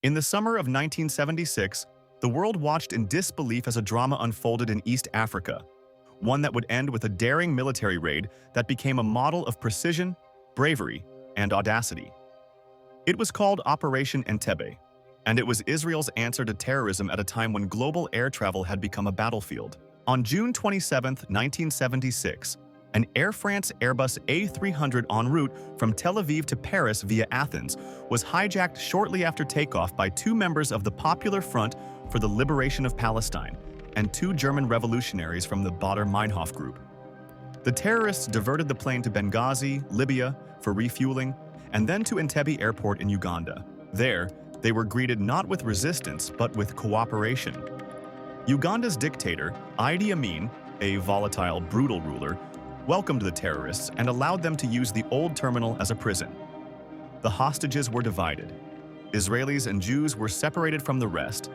In the summer of 1976, the world watched in disbelief as a drama unfolded in East Africa, one that would end with a daring military raid that became a model of precision, bravery, and audacity. It was called Operation Entebbe, and it was Israel's answer to terrorism at a time when global air travel had become a battlefield. On June 27, 1976, an Air France Airbus A300 en route from Tel Aviv to Paris via Athens was hijacked shortly after takeoff by two members of the Popular Front for the Liberation of Palestine and two German revolutionaries from the Baader-Meinhof group. The terrorists diverted the plane to Benghazi, Libya, for refueling, and then to Entebbe Airport in Uganda. There, they were greeted not with resistance but with cooperation. Uganda's dictator, Idi Amin, a volatile, brutal ruler, welcomed the terrorists and allowed them to use the old terminal as a prison. The hostages were divided. Israelis and Jews were separated from the rest.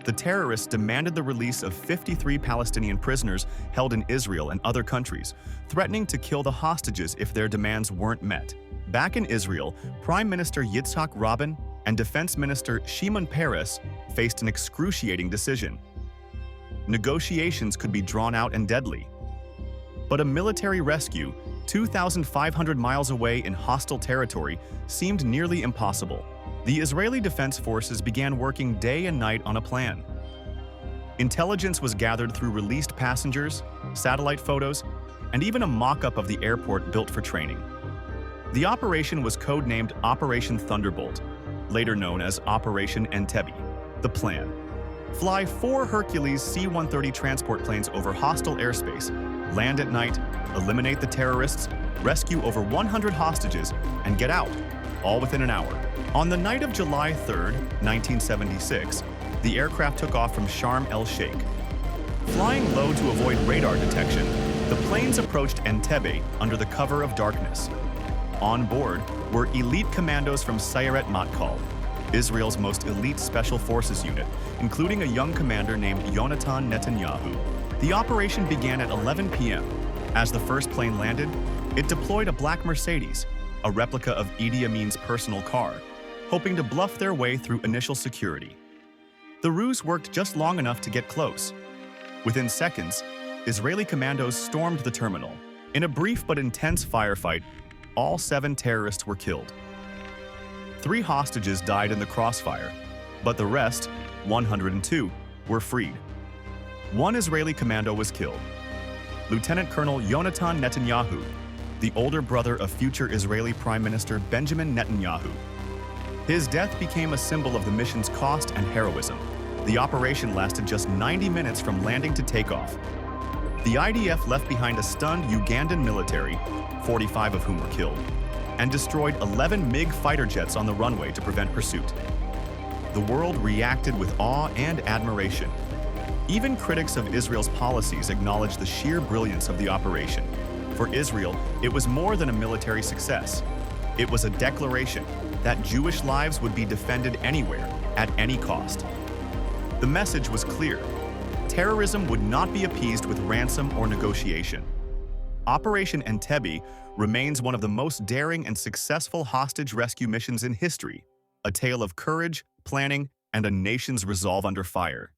The terrorists demanded the release of 53 Palestinian prisoners held in Israel and other countries, threatening to kill the hostages if their demands weren't met. Back in Israel, Prime Minister Yitzhak Rabin and Defense Minister Shimon Peres faced an excruciating decision. Negotiations could be drawn out and deadly. But a military rescue, 2,500 miles away in hostile territory, seemed nearly impossible. The Israeli Defense Forces began working day and night on a plan. Intelligence was gathered through released passengers, satellite photos, and even a mock-up of the airport built for training. The operation was codenamed Operation Thunderbolt, later known as Operation Entebbe. The plan: fly 4 Hercules C-130 transport planes over hostile airspace, land at night, eliminate the terrorists, rescue over 100 hostages, and get out, all within an hour. On the night of July 3, 1976, the aircraft took off from Sharm el-Sheikh. Flying low to avoid radar detection, the planes approached Entebbe under the cover of darkness. On board were elite commandos from Sayeret Matkal, Israel's most elite special forces unit, including a young commander named Yonatan Netanyahu. The operation began at 11 p.m. As the first plane landed, it deployed a black Mercedes, a replica of Idi Amin's personal car, hoping to bluff their way through initial security. The ruse worked just long enough to get close. Within seconds, Israeli commandos stormed the terminal. In a brief but intense firefight, all 7 terrorists were killed. 3 hostages died in the crossfire, but the rest, 102, were freed. 1 Israeli commando was killed. Lieutenant Colonel Yonatan Netanyahu, the older brother of future Israeli Prime Minister Benjamin Netanyahu. His death became a symbol of the mission's cost and heroism. The operation lasted just 90 minutes from landing to takeoff. The IDF left behind a stunned Ugandan military, 45 of whom were killed, and destroyed 11 MiG fighter jets on the runway to prevent pursuit. The world reacted with awe and admiration. Even critics of Israel's policies acknowledged the sheer brilliance of the operation. For Israel, it was more than a military success. It was a declaration that Jewish lives would be defended anywhere, at any cost. The message was clear. Terrorism would not be appeased with ransom or negotiation. Operation Entebbe remains one of the most daring and successful hostage rescue missions in history, a tale of courage, planning, and a nation's resolve under fire.